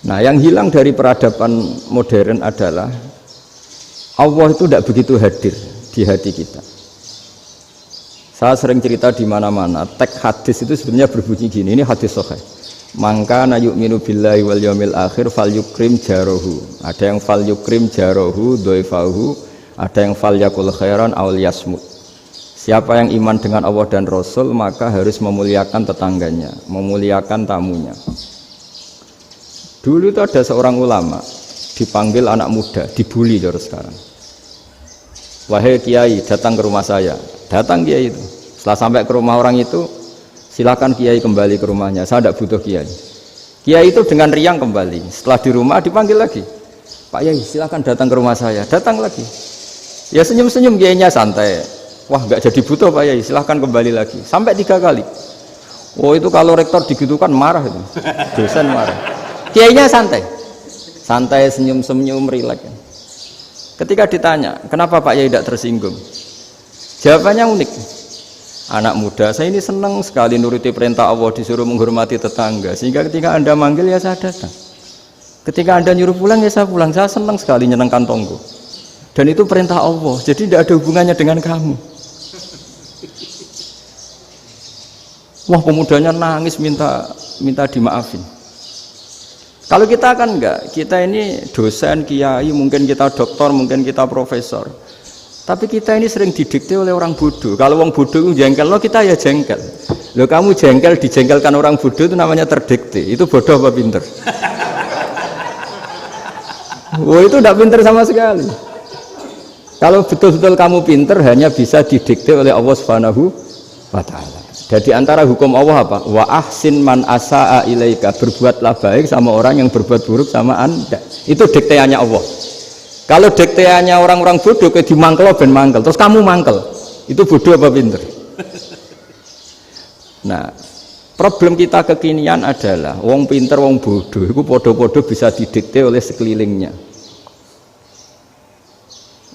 Nah, yang hilang dari peradaban modern adalah Allah itu tidak begitu hadir di hati kita. Saya sering cerita di mana-mana, teks hadis itu sebenarnya berbunyi gini, ini hadis sahih. Mangka na yu'minu billahi wal yaumil akhir fal yukrim jarohu. Ada yang fal yukrim jarohu doifahu, ada yang fal yakul khairan aul yasmut. Siapa yang iman dengan Allah dan Rasul maka harus memuliakan tetangganya, memuliakan tamunya. Dulu itu ada seorang ulama dipanggil anak muda, dibully cara sekarang. Wahai kiai, datang ke rumah saya. Datang kiai itu. Setelah sampai ke rumah orang itu, silakan kiai kembali ke rumahnya. Saya tidak butuh kiai. Kiai itu dengan riang kembali. Setelah di rumah dipanggil lagi. Pak Yai, silakan datang ke rumah saya. Datang lagi. Ya senyum-senyum kiainya santai. Wah, nggak jadi butuh Pak Yai. Silakan kembali lagi. Sampai 3 kali. Oh itu kalau rektor digitukan marah itu. Dosen marah. Kiainya santai, santai senyum-senyum rileks. Ketika ditanya, kenapa Pak Yai tidak tersinggung? Jawabannya unik. Anak muda, saya ini senang sekali nuruti perintah Allah, disuruh menghormati tetangga. Sehingga ketika Anda manggil ya saya datang. Ketika Anda nyuruh pulang ya saya pulang. Saya senang sekali nyenangkan tonggo. Dan itu perintah Allah, jadi tidak ada hubungannya dengan kamu. Wah, pemudanya nangis minta dimaafin. Kalau kita kan enggak, kita ini dosen, kiai, mungkin kita doktor, mungkin kita profesor. Tapi kita ini sering didikte oleh orang bodoh. Kalau orang bodoh itu jengkel, lo kita ya jengkel. Lo kamu jengkel, dijengkelkan orang bodoh itu namanya terdikte. Itu bodoh apa pinter? Wah itu tidak pinter sama sekali. Kalau betul-betul kamu pinter, hanya bisa didikte oleh Allah Subhanahu wa Ta'ala. Jadi antara hukum Allah apa? Wa ahsin man asa'a ilaika, berbuatlah baik sama orang yang berbuat buruk sama Anda. Itu dikteannya Allah. Kalau dikteannya orang-orang bodoh kayak dimangkel ben mangkel, terus kamu mangkel. Itu bodoh apa pinter? Nah, problem kita kekinian adalah wong pinter wong bodoh itu podo-podo bisa didikte oleh sekelilingnya.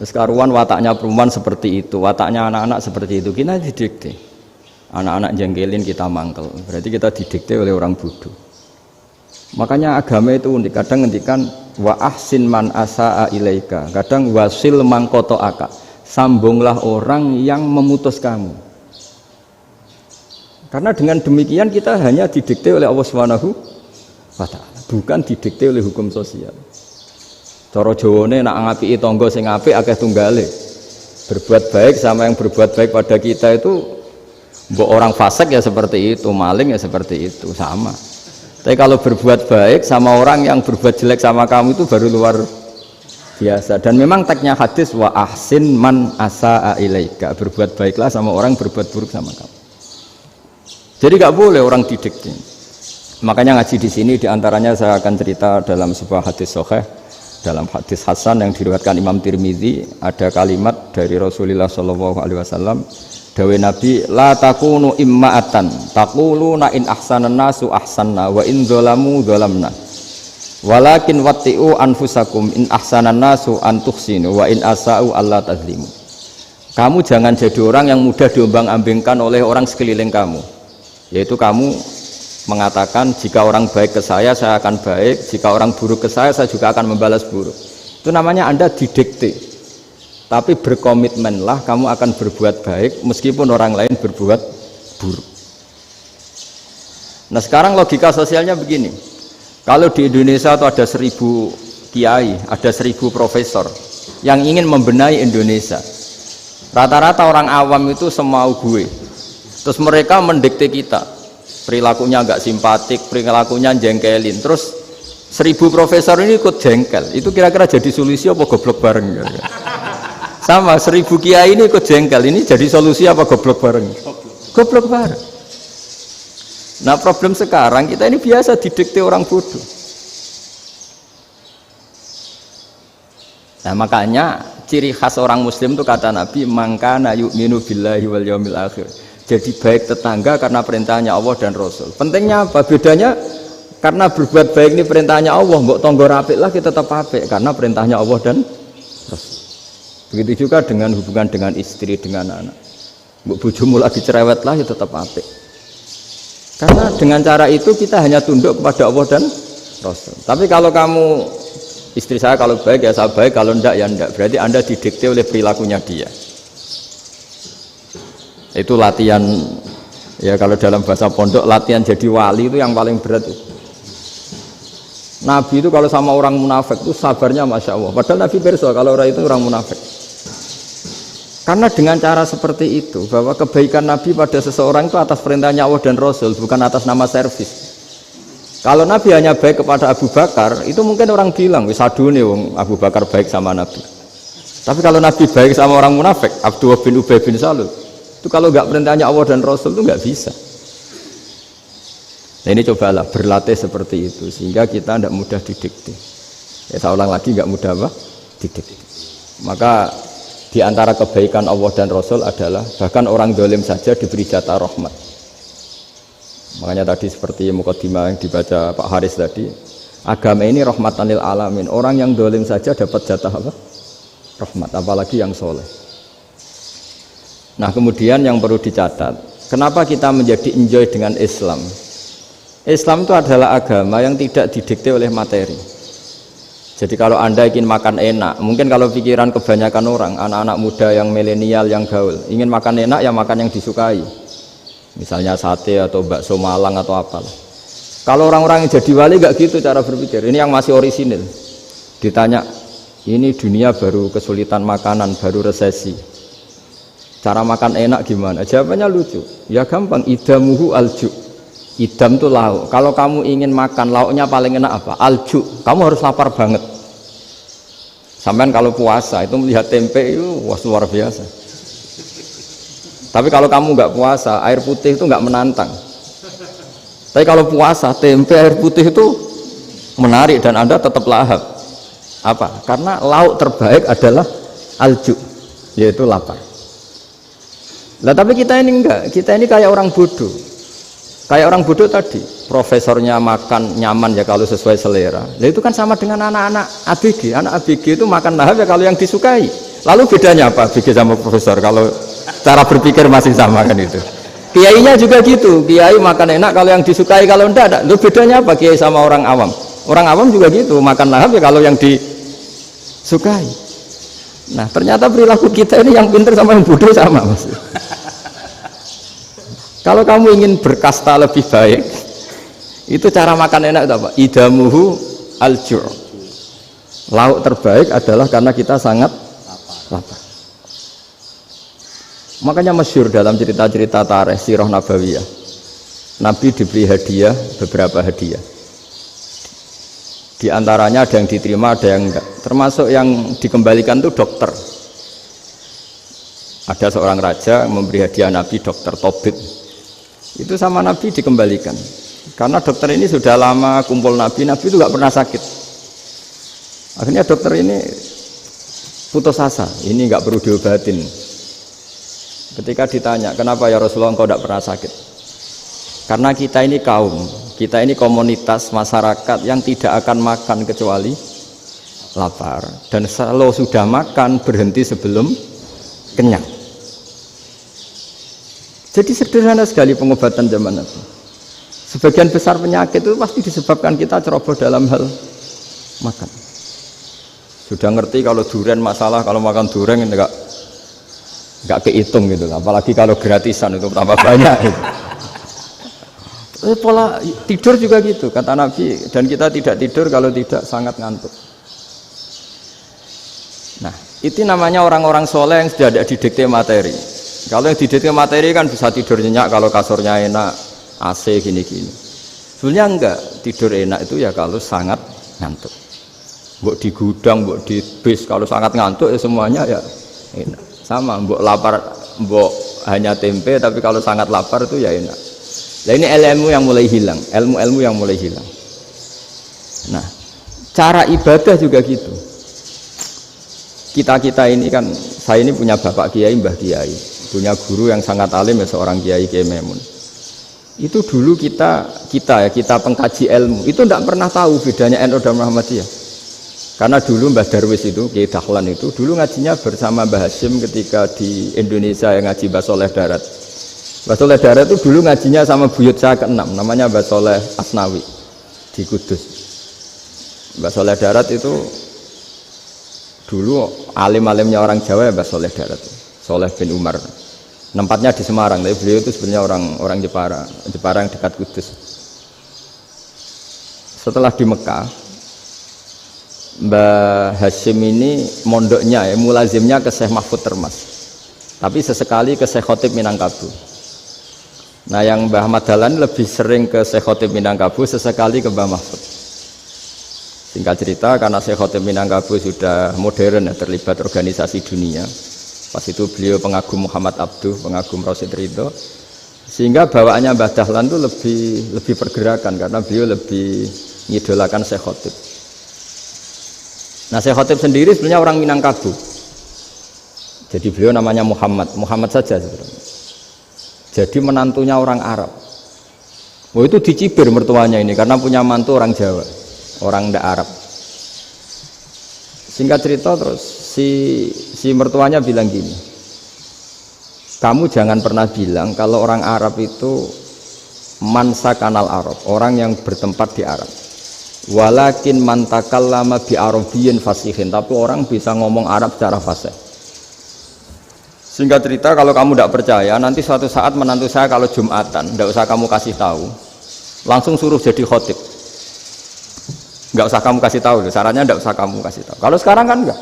Terus karuan wataknya perempuan seperti itu, wataknya anak-anak seperti itu, kita didikte. Anak-anak jengkelin kita mangkel, berarti kita didikte oleh orang bodoh. Makanya agama itu unik, kadang ngendikan wa ahsin man asa'a ilaika, kadang wasil man qata'aka, sambunglah orang yang memutus kamu. Karena dengan demikian kita hanya didikte oleh Allah Subhanahu wa Ta'ala, bukan didikte oleh hukum sosial. Cara Jawane nak ngapiki tangga sing apik akeh tunggale. Berbuat baik sama yang berbuat baik pada kita itu, mbok orang fasik ya seperti itu, maling ya seperti itu, sama. Tapi kalau berbuat baik sama orang yang berbuat jelek sama kamu itu baru luar biasa. Dan memang teksnya hadis wa ahsin man asa'a ilaika, berbuat baiklah sama orang berbuat buruk sama kamu. Jadi nggak boleh orang didikte. Makanya ngaji di sini diantaranya saya akan cerita dalam sebuah hadis sahih, dalam hadis hasan yang diriwayatkan Imam Tirmizi, ada kalimat dari Rasulullah SAW. Dawe Nabi, la takunu imma'atan taquluna in ahsanan nasu ahsanna wa in dzalamu dzalamna walakin watti'u anfusakum in ahsanan nasu an tuhsinu wa in asa'u alla tazlimu. Kamu jangan jadi orang yang mudah diombang-ambingkan oleh orang sekeliling kamu, yaitu kamu mengatakan jika orang baik ke saya akan baik, jika orang buruk ke saya juga akan membalas buruk. Itu namanya Anda didikte. Tapi berkomitmenlah kamu akan berbuat baik meskipun orang lain berbuat buruk. Nah sekarang logika sosialnya begini, kalau di Indonesia itu ada 1000 kiai, ada 1000 profesor yang ingin membenahi Indonesia, rata-rata orang awam itu semau gue, terus mereka mendikte kita, perilakunya agak simpatik, perilakunya jengkelin, terus 1000 profesor ini ikut jengkel, itu kira-kira jadi solusi apa goblok bareng ya? Sama 1000 kiai ini ikut jengkel, ini jadi solusi apa goblok bareng? Goblok bareng. Nah problem sekarang kita ini biasa didikte orang bodoh. Nah makanya ciri khas orang muslim itu kata Nabi, mangkana yu'minu billahi wal yaumil akhir. Jadi baik tetangga karena perintahnya Allah dan Rasul. Pentingnya apa? Bedanya karena berbuat baik ini perintahnya Allah, mbok tonggo apik lah kita tetap apik karena perintahnya Allah dan Rasul. Begitu juga dengan hubungan dengan istri, dengan anak. Bojomu lagi cerewet lah ya tetap apik. Karena dengan cara itu kita hanya tunduk kepada Allah dan Rasul. Tapi kalau kamu istri saya kalau baik ya saya baik, kalau enggak ya enggak. Berarti Anda didikte oleh perilakunya dia. Itu latihan ya, kalau dalam bahasa pondok latihan jadi wali itu yang paling berat itu. Nabi itu kalau sama orang munafik itu sabarnya Masya Allah. Padahal Nabi perso kalau orang itu orang munafik. Karena dengan cara seperti itu, bahwa kebaikan Nabi pada seseorang itu atas perintahnya Allah dan Rasul, bukan atas nama servis. Kalau Nabi hanya baik kepada Abu Bakar, itu mungkin orang bilang, wis adune wong Abu Bakar baik sama Nabi. Tapi kalau Nabi baik sama orang munafik, Abdullah bin Ubay bin Salul, itu kalau nggak perintahnya Allah dan Rasul itu nggak bisa. Nah ini cobalah berlatih seperti itu, sehingga kita tidak mudah didikte. Ya saya ulang lagi, nggak mudah apa? Didikte. Maka di antara kebaikan Allah dan Rasul adalah bahkan orang dolim saja diberi jatah rahmat. Makanya tadi seperti mukadimah yang dibaca Pak Haris tadi, agama ini rahmatan lil alamin. Orang yang dolim saja dapat jatah apa? Rahmat, apalagi yang soleh. Nah kemudian yang perlu dicatat, kenapa kita menjadi enjoy dengan Islam? Islam itu adalah agama yang tidak didikte oleh materi. Jadi kalau Anda ingin makan enak, mungkin kalau pikiran kebanyakan orang, anak-anak muda yang milenial, yang gaul, ingin makan enak ya makan yang disukai. Misalnya sate atau bakso Malang atau apa. Kalau orang-orang yang jadi wali gak gitu cara berpikir. Ini yang masih orisinil. Ditanya, ini dunia baru kesulitan makanan, baru resesi. Cara makan enak gimana? Jawabannya lucu. Ya gampang, idamuhu alju. Idam itu lauk. Kalau kamu ingin makan lauknya paling enak apa? Alju. Kamu harus lapar banget. Sampai kalau puasa itu melihat tempe itu wah luar biasa. Tapi kalau kamu nggak puasa, air putih itu nggak menantang. Tapi kalau puasa, tempe air putih itu menarik dan Anda tetap lahap. Apa? Karena lauk terbaik adalah alju, yaitu lapar. Nah tapi kita ini enggak. Kita ini kayak orang bodoh. Kayak orang bodoh tadi, profesornya makan nyaman ya kalau sesuai selera. Nah itu kan sama dengan anak-anak ABG. Anak ABG itu makan lahap ya kalau yang disukai. Lalu bedanya apa ABG sama profesor? Kalau cara berpikir masih sama kan itu. Kiainya juga gitu. Kiai makan enak kalau yang disukai, kalau enggak ada. Lalu bedanya apa kiai sama orang awam? Orang awam juga gitu, makan lahap ya kalau yang disukai. Nah ternyata perilaku kita ini yang pintar sama yang bodoh sama mas. Kalau kamu ingin berkasta lebih baik, itu cara makan enak itu apa? Idamuhu al-ju'. Lauk terbaik adalah karena kita sangat lapar. Makanya masyhur dalam cerita-cerita tarikh sirah nabawiyah. Nabi diberi hadiah, beberapa hadiah. Di antaranya ada yang diterima, ada yang enggak. Termasuk yang dikembalikan itu dokter. Ada seorang raja memberi hadiah Nabi dokter Tobit. Itu sama Nabi dikembalikan karena dokter ini sudah lama kumpul Nabi itu gak pernah sakit. Akhirnya dokter ini putus asa, ini gak perlu diobatin. Ketika ditanya kenapa ya Rasulullah engkau gak pernah sakit, karena kita ini kaum, kita ini komunitas masyarakat yang tidak akan makan kecuali lapar, dan kalau sudah makan berhenti sebelum kenyang. Jadi sederhana sekali pengobatan zaman Nabi. Sebagian besar penyakit itu pasti disebabkan kita ceroboh dalam hal makan. Sudah ngerti kalau durian masalah, kalau makan durian enggak kehitung gitu. Apalagi kalau gratisan itu tambah banyak gitu. Pola tidur juga gitu kata Nabi, dan kita tidak tidur kalau tidak sangat ngantuk. Nah, itu namanya orang-orang soleh yang sudah ada didikte materi. Kalau yang didikte materi kan bisa tidur nyenyak kalau kasurnya enak, AC gini-gini. Sebenarnya enggak, tidur enak itu ya kalau sangat ngantuk. Mbok di gudang, mbok di bis, kalau sangat ngantuk ya semuanya ya enak. Sama, mbok lapar, mbok hanya tempe, tapi kalau sangat lapar itu ya enak. Nah ini ilmu yang mulai hilang, ilmu-ilmu yang mulai hilang. Nah, cara ibadah juga gitu. Kita ini kan, saya ini punya bapak kiai, mbah kiai, punya guru yang sangat alim ya seorang kiai Kiai Memun. Itu dulu kita pengkaji ilmu itu tidak pernah tahu bedanya NU dan Muhammadiyah. Karena dulu Mbah Darwis itu Kiai Dahlan itu dulu ngajinya bersama Mbah Hasyim ketika di Indonesia yang ngaji Mbah Soleh Darat. Mbah Soleh Darat itu dulu ngajinya sama buyut saya ke-6 namanya Mbah Soleh Asnawi di Kudus. Mbah Soleh Darat itu dulu alim-alimnya orang Jawa ya Mbah Soleh Darat, Soleh bin Umar. Tempatnya di Semarang, tapi beliau itu sebenarnya orang Jepara yang dekat Kudus. Setelah di Mekah, Mbah Hashim ini mondoknya ya, mulazimnya ke Syekh Mahfud Termas. Tapi sesekali ke Syekh Khotib Minangkabau. Nah yang Mbah Ahmad Dahlan lebih sering ke Syekh Khotib Minangkabau, sesekali ke Mbah Mahfud. Singkat cerita, karena Syekh Khotib Minangkabau sudah modern ya, terlibat organisasi dunia. Pas itu beliau pengagum Muhammad Abduh, pengagum Rasid Ridho, sehingga bawaannya Mbah Dahlan itu lebih pergerakan karena beliau lebih mengidolakan Syekh Khotib. Nah Syekh Khotib sendiri sebenarnya orang Minangkabau, jadi beliau namanya Muhammad saja sebenarnya. Jadi menantunya orang Arab. Oh itu dicibir mertuanya ini karena punya mantu orang Jawa, orang ndak Arab. Singkat cerita terus si mertuanya bilang gini, kamu jangan pernah bilang kalau orang Arab itu mansa kanal Arab, orang yang bertempat di Arab. Walakin mantakallama bi arabiyyin fasihin, tapi orang bisa ngomong Arab secara fasih. Singkat cerita, kalau kamu tidak percaya, nanti suatu saat menantu saya kalau Jumatan, tidak usah kamu kasih tahu, langsung suruh jadi khotib. Nggak usah kamu kasih tahu, sarannya nggak usah kamu kasih tahu. Kalau sekarang kan enggak.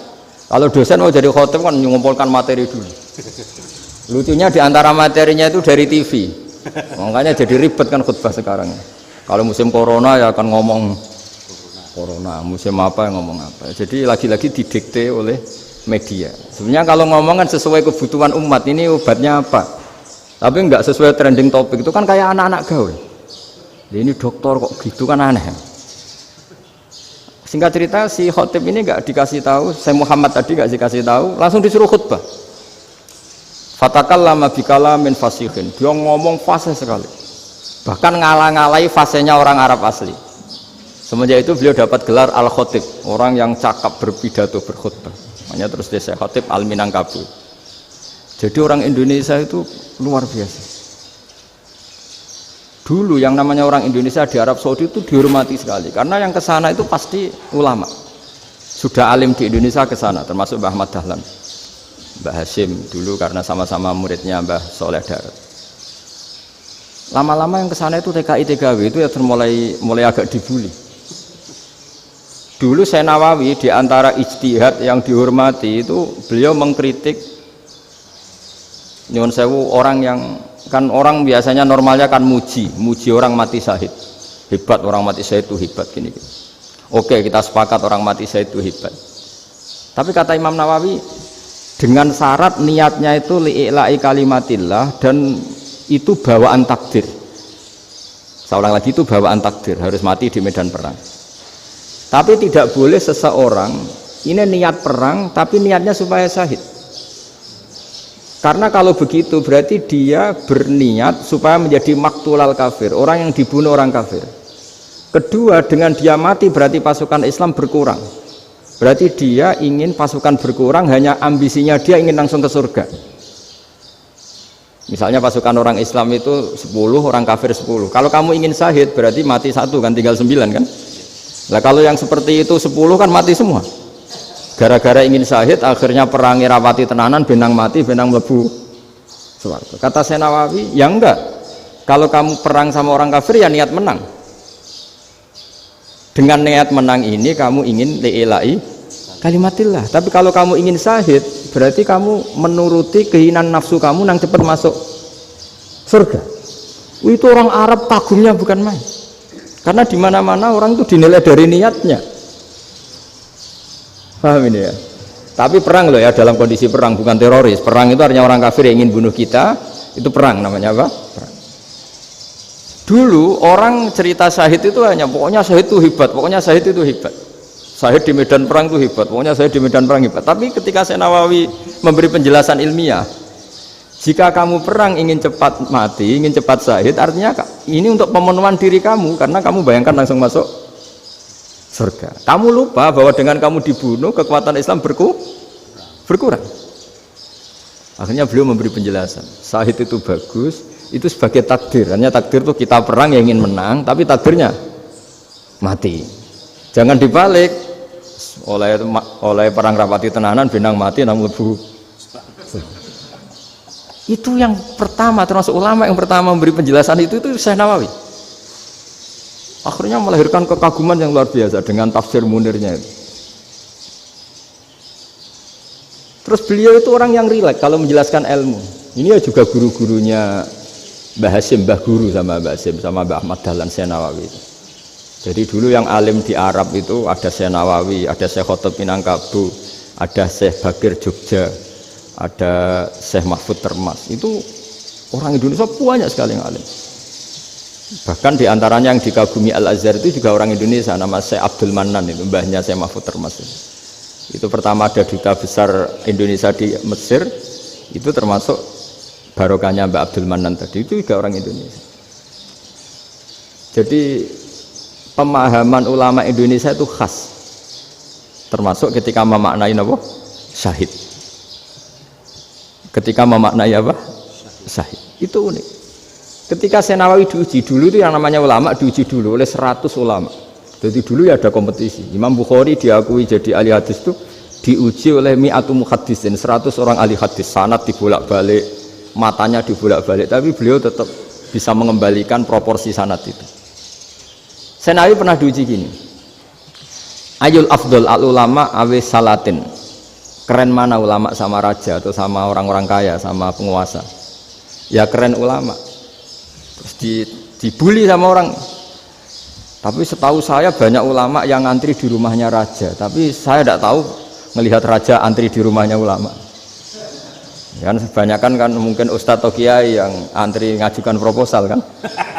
Kalau dosen mau jadi khotib kan mengumpulkan materi dulu. Lucunya di antara materinya itu dari TV. Makanya jadi ribet kan khutbah sekarang. Kalau musim corona ya akan ngomong corona, musim apa yang ngomong apa. Jadi lagi-lagi didikte oleh media. Sebenarnya kalau ngomong kan sesuai kebutuhan umat, ini obatnya apa. Tapi enggak sesuai trending topik, itu kan kayak anak-anak gaul. Ini dokter kok gitu kan aneh. Singkat cerita si khotib ini nggak dikasih tahu, saya Muhammad tadi nggak dikasih tahu, langsung disuruh khutbah. Fatakallama bikalamin fasihin, dia ngomong fasih sekali, bahkan ngalah-ngalahi fasihnya orang Arab asli. Semenjak itu beliau dapat gelar al khotib, orang yang cakap berpidato berkhutbah. Makanya terus dia khotib al Minangkabau. Jadi orang Indonesia itu luar biasa. Dulu yang namanya orang Indonesia di Arab Saudi itu dihormati sekali karena yang kesana itu pasti ulama, sudah alim di Indonesia kesana, termasuk Mbah Ahmad Dahlan, Mbah Hashim dulu karena sama-sama muridnya Mbah Soleh Darat. Lama-lama yang kesana itu TKI TKW itu ya mulai agak dibully. Dulu Syekh Nawawi di antara ijtihad yang dihormati itu beliau mengkritik nyuwun sewu orang yang kan orang biasanya normalnya kan muji orang mati syahid, hebat orang mati syahid itu hebat gini. Oke kita sepakat orang mati syahid itu hebat. Tapi kata Imam Nawawi dengan syarat niatnya itu li'ila'i kalimatillah dan itu bawaan takdir. Saya ulang lagi, itu bawaan takdir, harus mati di medan perang. Tapi tidak boleh seseorang ini niat perang tapi niatnya supaya syahid. Karena kalau begitu berarti dia berniat supaya menjadi maktulal kafir, orang yang dibunuh orang kafir. Kedua, dengan dia mati berarti pasukan Islam berkurang. Berarti dia ingin pasukan berkurang, hanya ambisinya dia ingin langsung ke surga. Misalnya pasukan orang Islam itu 10, orang kafir 10. Kalau kamu ingin syahid berarti mati 1 kan, tinggal 9 kan. Nah kalau yang seperti itu 10 kan mati semua. Gara-gara ingin syahid akhirnya perangi rapati tenanan, benang mati, benang mlebu swarga. Kata Syekh Nawawi, ya enggak. Kalau kamu perang sama orang kafir ya niat menang. Dengan niat menang ini kamu ingin li'ila'i kalimatillah. Tapi kalau kamu ingin syahid berarti kamu menuruti keinginan nafsu kamu yang cepat masuk surga. Itu orang Arab kagumnya bukan main. Karena di mana-mana orang itu dinilai dari niatnya. Paham ini ya? Tapi perang loh ya, dalam kondisi perang, bukan teroris. Perang itu artinya orang kafir yang ingin bunuh kita, itu perang namanya apa? Perang. Dulu orang cerita syahid itu hanya pokoknya syahid itu hebat, pokoknya syahid itu hebat. Syahid di medan perang itu hebat, pokoknya syahid di medan perang hebat. Tapi ketika Syekh Nawawi memberi penjelasan ilmiah, jika kamu perang ingin cepat mati, ingin cepat syahid, artinya ini untuk pemenuhan diri kamu, karena kamu bayangkan langsung masuk surga. Kamu lupa bahwa dengan kamu dibunuh kekuatan Islam berkurang. Akhirnya beliau memberi penjelasan. Syahid itu bagus, itu sebagai takdir. Hanya takdir itu kita perang yang ingin menang, tapi takdirnya mati. Jangan dibalik oleh perang rapati tenanan benang mati nang mlebu. Itu yang pertama, termasuk ulama yang pertama memberi penjelasan itu Syekh Nawawi. Akhirnya melahirkan kekaguman yang luar biasa dengan tafsir Munirnya itu. Terus beliau itu orang yang rileks kalau menjelaskan ilmu. Ini ya juga guru-gurunya Mbah Hasyim, Mbah Guru sama Mbah Hasyim sama Mbah Ahmad Dahlan Syekh Nawawi itu. Jadi dulu yang alim di Arab itu ada Syekh Nawawi, ada Syekh Khotib Minangkabau, ada Syekh Bakir Jogja, ada Syekh Mahfud Termas. Itu orang Indonesia banyak sekali yang alim. Bahkan diantaranya yang dikagumi Al-Azhar itu juga orang Indonesia, nama Syekh Abdul Manan itu, mbahnya Syekh Mahfud Termas itu pertama ada duta besar Indonesia di Mesir, itu termasuk barokahnya Mbak Abdul Manan tadi, itu juga orang Indonesia. Jadi pemahaman ulama Indonesia itu khas, termasuk ketika memaknai apa? Syahid. Ketika memaknai apa? Syahid. Itu unik. Ketika Syekh Nawawi diuji dulu itu yang namanya ulama diuji dulu oleh 100 ulama. Jadi dulu ya ada kompetisi. Imam Bukhari diakui jadi ahli hadis itu diuji oleh mi'atu muhaddisin, 100 orang ahli hadis, sanad dibolak-balik, matanya dibolak-balik, tapi beliau tetap bisa mengembalikan proporsi sanad itu. Syekh Nawawi pernah diuji gini. Ayul afdol al ulama awe salatin. Keren mana ulama sama raja atau sama orang-orang kaya, sama penguasa? Ya keren ulama. Terus dibully sama orang. Tapi setahu saya banyak ulama yang antri di rumahnya raja, tapi saya tidak tahu melihat raja antri di rumahnya ulama. Kan kebanyakan kan mungkin ustadz atau kiai yang antri ngajukan proposal kan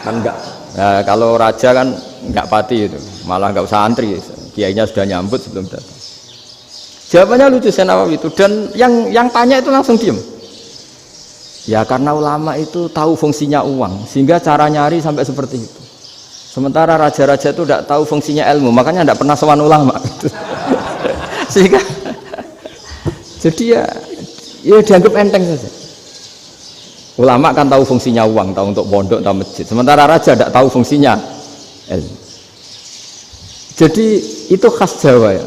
enggak. Nah, kalau raja kan enggak pati itu, malah enggak usah antri, kiainya sudah nyambut sebelum datang. Jawabannya lucu Syekh Nawawi itu, dan yang tanya itu langsung diem. Ya karena ulama itu tahu fungsinya uang, sehingga cara nyari sampai seperti itu. Sementara raja-raja itu tidak tahu fungsinya ilmu, makanya tidak pernah sowan ulama. Sehingga jadi ya dianggap enteng saja. Ulama kan tahu fungsinya uang, tahu untuk pondok, tahu masjid. Sementara raja tidak tahu fungsinya ilmu. Jadi itu khas Jawa ya.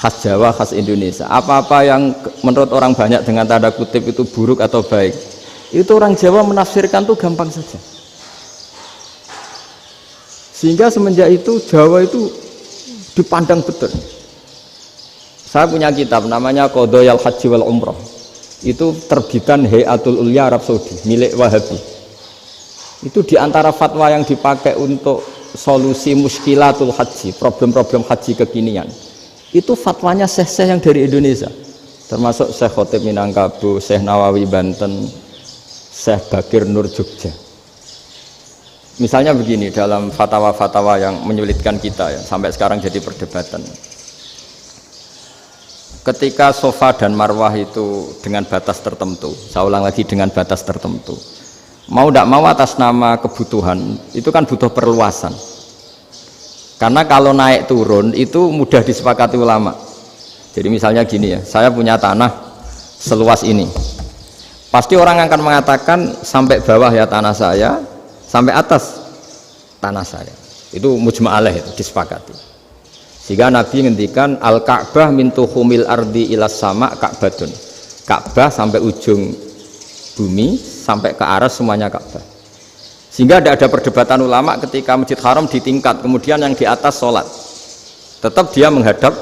Khas Jawa, khas Indonesia. Apa-apa yang menurut orang banyak dengan tanda kutip itu buruk atau baik, itu orang Jawa menafsirkan tuh gampang saja. Sehingga semenjak itu Jawa itu dipandang betul. Saya punya kitab namanya Qadhayal Haji wal Umrah. Itu terbitan Hayatul Ulya Arab Saudi, milik Wahabi. Itu diantara fatwa yang dipakai untuk solusi muskilatul haji, problem-problem haji kekinian. Itu fatwanya syekh-syekh yang dari Indonesia. Termasuk Syekh Khotib Minangkabau, Syekh Nawawi Banten, Syekh Bakir Nur Jogja. Misalnya begini, dalam fatwa-fatwa yang menyulitkan kita ya, sampai sekarang jadi perdebatan. Ketika sofa dan marwah itu dengan batas tertentu, saya ulang lagi dengan batas tertentu, mau tidak mau atas nama kebutuhan, itu kan butuh perluasan. Karena kalau naik turun itu mudah disepakati ulama. Jadi misalnya gini ya, saya punya tanah seluas ini. Pasti orang akan mengatakan sampai bawah ya tanah saya, sampai atas tanah saya. Itu mujma' alaih, itu disepakati. Sehingga Nabi ngendikan al-Ka'bah min tuhumil ardi ilas sama Ka'badun. Ka'bah sampai ujung bumi, sampai ke aras semuanya Ka'bah. Sehingga tidak ada perdebatan ulama ketika Masjid Haram ditingkat, kemudian yang di atas sholat. Tetap dia menghadap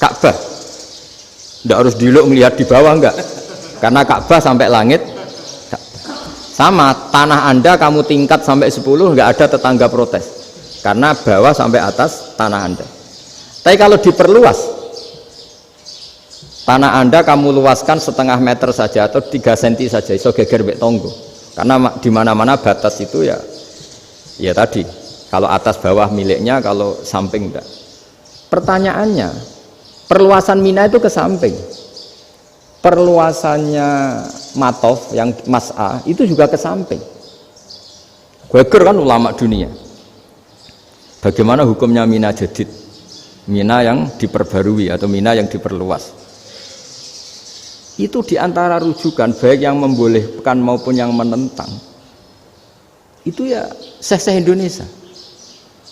Ka'bah. Tidak harus diluk melihat di bawah, enggak. Karena Ka'bah sampai langit. Sama, tanah Anda kamu tingkat sampai 10, enggak ada tetangga protes. Karena bawah sampai atas tanah Anda. Tapi kalau diperluas, tanah Anda kamu luaskan setengah meter saja atau 3 cm saja, iso geger mek tonggo. Karena di mana-mana batas itu ya tadi, kalau atas bawah miliknya, kalau samping enggak. Pertanyaannya, perluasan Mina itu ke samping. Perluasannya Matof yang Mas'a itu juga ke samping. Geger kan ulama dunia. Bagaimana hukumnya Mina Jadid? Mina yang diperbarui atau Mina yang diperluas. Itu diantara rujukan baik yang membolehkan maupun yang menentang. Itu ya syekh-syekh Indonesia.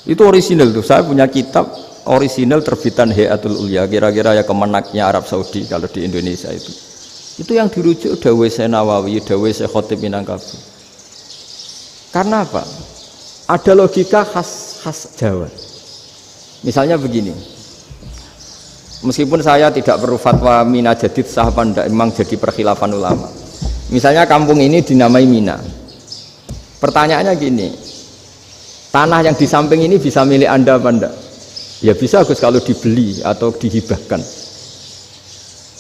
Itu orisinal tuh. Saya punya kitab orisinal terbitan Hayatul Ulya, kira-kira ya kemenaknya Arab Saudi kalau di Indonesia itu. Itu yang dirujuk dawuh Syekh Nawawi, dawuh Syekh Khatib Minangkabau. Karena apa? Ada logika khas Jawa. Misalnya begini. Meskipun saya tidak perlu fatwa Mina jadid sah apa enggak, memang jadi perkhilafan ulama. Misalnya kampung ini dinamai Mina. Pertanyaannya gini, tanah yang di samping ini bisa milik Anda apa enggak? Ya bisa Gus kalau dibeli atau dihibahkan.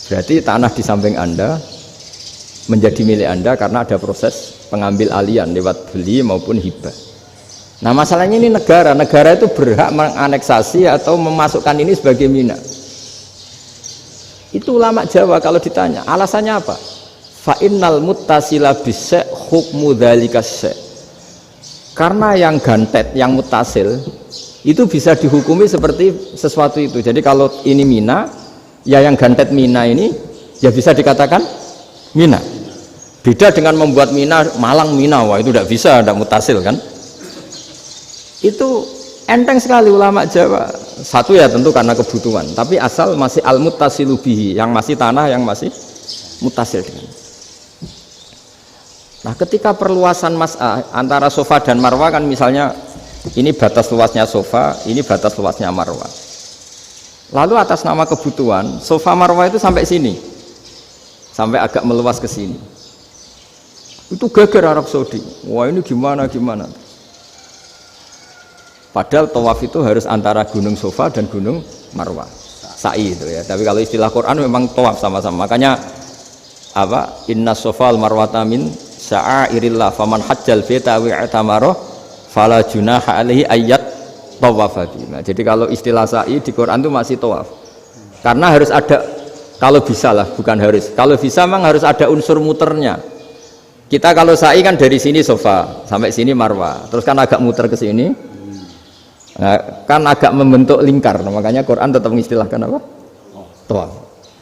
Berarti tanah di samping Anda menjadi milik Anda karena ada proses pengambil alian lewat beli maupun hibah. Nah masalahnya ini negara itu berhak menganeksasi atau memasukkan ini sebagai Mina. Itu ulama Jawa kalau ditanya alasannya apa? Fa innal muttasila bis hukmu dzalika syai'. Karena yang gantet, yang mutasil itu bisa dihukumi seperti sesuatu itu. Jadi kalau ini Mina, ya yang gantet Mina ini ya bisa dikatakan Mina. Beda dengan membuat Mina Malang Mina, wah itu tidak bisa, tidak mutasil kan? Itu enteng sekali ulama Jawa. Satu ya tentu karena kebutuhan, tapi asal masih al-muttasilu bihi, yang masih tanah yang masih mutasil dengan. Nah, ketika perluasan mas'ah antara sofa dan marwah kan misalnya ini batas luasnya sofa, ini batas luasnya marwah. Lalu atas nama kebutuhan, sofa marwah itu sampai sini. Sampai agak meluas ke sini. Itu geger Arab Saudi. Wah, ini gimana? Padahal tawaf itu harus antara gunung Sofa dan gunung Marwah, sa'i itu ya. Tapi kalau istilah Quran memang tawaf sama-sama. Makanya apa? Inna Sofa al-Marwata min sya'airillah faman hajjal baita wa i'tamara fala junaha alaihi ayyat tawafa bima. Jadi kalau istilah sa'i di Quran itu masih tawaf. Karena harus ada, kalau bisa lah, bukan harus. Kalau bisa memang harus ada unsur muternya. Kita kalau sa'i kan dari sini Sofa sampai sini Marwah, terus kan agak muter ke sini. Nah, kan agak membentuk lingkar, makanya Quran tetap mengistilahkan apa? Tawaf.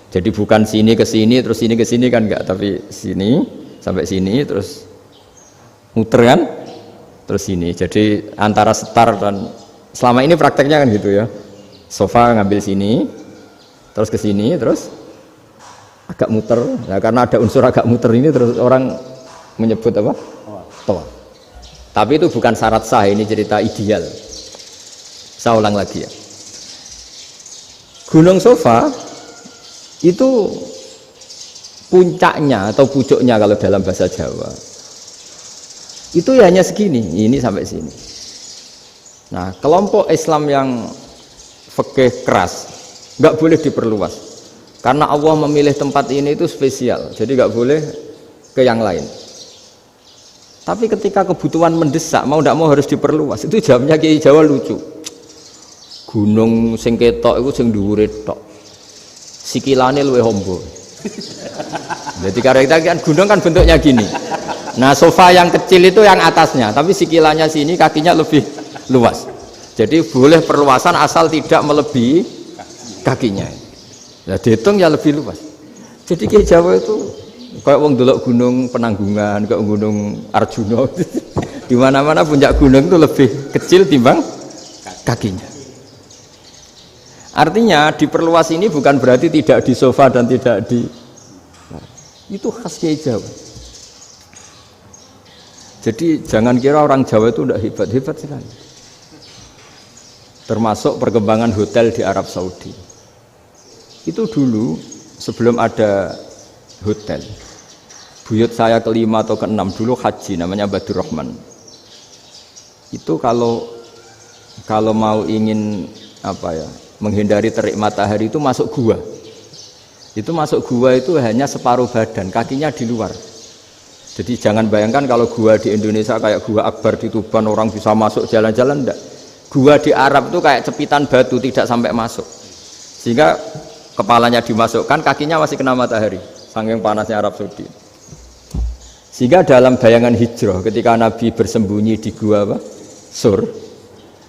Jadi bukan sini ke sini terus sini ke sini kan enggak, tapi sini sampai sini terus muter kan, terus sini. Jadi antara setar dan selama ini prakteknya kan gitu ya. Sofa ngambil sini, terus ke sini, terus agak muter. Nah, karena ada unsur agak muter ini terus orang menyebut apa? Tawaf. Tapi itu bukan syarat sah, ini cerita ideal. Saya ulang lagi ya. Gunung Sofa itu puncaknya atau pucuknya kalau dalam bahasa Jawa itu ya hanya segini, ini sampai sini. Nah, kelompok Islam yang fikih keras nggak boleh diperluas karena Allah memilih tempat ini itu spesial, jadi nggak boleh ke yang lain. Tapi ketika kebutuhan mendesak, mau tidak mau harus diperluas. Itu jawabnya Kiai Jawa lucu. Gunung sing ketok iku sing dhuwure tok. Sikilane luwih hombo. Jadi karena kita kan gunung kan bentuknya gini. Nah, sofa yang kecil itu yang atasnya, tapi sikilannya sini kakinya lebih luas. Jadi boleh perluasan asal tidak melebihi kakinya. Ya dihitung ya lebih luas. Jadi Kiai Jawa itu kayak wong delok gunung Penanggungan, kayak gunung Arjuna. Di mana-mana puncak gunung itu lebih kecil timbang kakinya. Artinya diperluas ini bukan berarti tidak di sofa dan tidak di, itu khas Kiai Jawa. Jadi jangan kira orang Jawa itu tidak hebat sekali. Termasuk perkembangan hotel di Arab Saudi. Itu dulu sebelum ada hotel, buyut saya kelima atau keenam dulu haji, namanya Badur Rahman. Itu kalau mau ingin apa ya, menghindari terik matahari itu masuk gua. Itu masuk gua itu hanya separuh badan, kakinya di luar. Jadi jangan bayangkan kalau gua di Indonesia kayak gua Akbar di Tuban orang bisa masuk jalan-jalan, enggak. Gua di Arab itu kayak cepitan batu, tidak sampai masuk. Sehingga kepalanya dimasukkan, kakinya masih kena matahari, saking panasnya Arab Saudi. Sehingga dalam bayangan hijrah ketika Nabi bersembunyi di gua apa? Sur.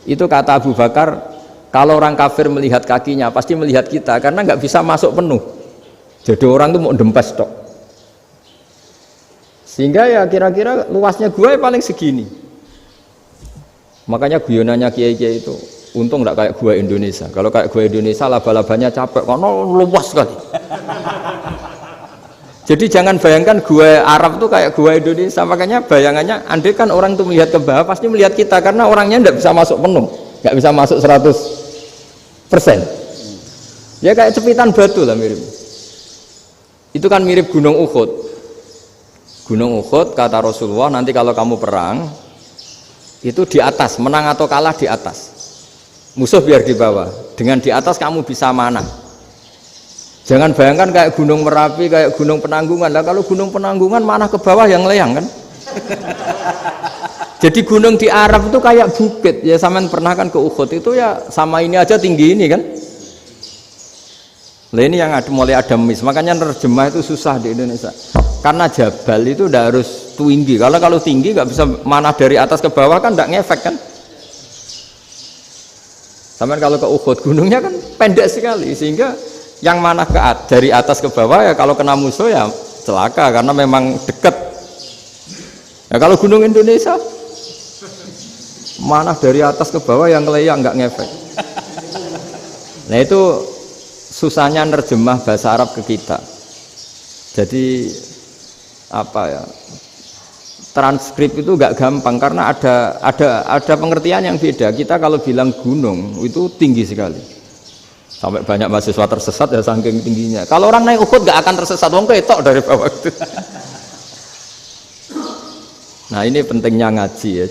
Itu kata Abu Bakar, kalau orang kafir melihat kakinya pasti melihat kita karena nggak bisa masuk penuh. Jadi orang itu mau dempes tok. Sehingga ya kira-kira luasnya gua paling segini. Makanya guyonannya kiai-kiai itu untung nggak kayak gua Indonesia. Kalau kayak gua Indonesia laba-labanya capek karena luas sekali. Jadi jangan bayangkan gua Arab tuh kayak gua Indonesia. Makanya bayangannya andai kan orang itu melihat ke bawah pasti melihat kita karena orangnya nggak bisa masuk penuh, nggak bisa masuk 100%. Ya kayak cepitan batu lah mirip. Itu kan mirip Gunung Uhud. Gunung Uhud kata Rasulullah nanti kalau kamu perang itu di atas, menang atau kalah di atas. Musuh biar di bawah. Dengan di atas kamu bisa mana? Jangan bayangkan kayak Gunung Merapi, kayak Gunung Penanggungan. Lah kalau Gunung Penanggungan mana ke bawah yang leyang kan? Jadi gunung di Arab itu kayak bukit. Ya sampean pernah kan ke Uhud itu ya sama ini aja tinggi ini kan? Lah ini yang mulai ada mis. Makanya nerjemah itu susah di Indonesia. Karena jabal itu udah harus tinggi. Kalau tinggi nggak bisa mana dari atas ke bawah kan nggak ngefek kan? Sampai kalau ke Uhud gunungnya kan pendek sekali sehingga yang mana dari atas ke bawah ya kalau kena musuh ya celaka karena memang dekat. Ya kalau gunung Indonesia mana dari atas ke bawah yang leyang nggak ngefek. Nah itu susahnya nerjemah bahasa Arab ke kita. Jadi apa ya? Transkrip itu nggak gampang karena ada pengertian yang beda. Kita kalau bilang gunung itu tinggi sekali, sampai banyak mahasiswa tersesat ya saking tingginya. Kalau orang naik Uhud nggak akan tersesat, wong ketok dari bawah itu. Nah ini pentingnya ngaji ya.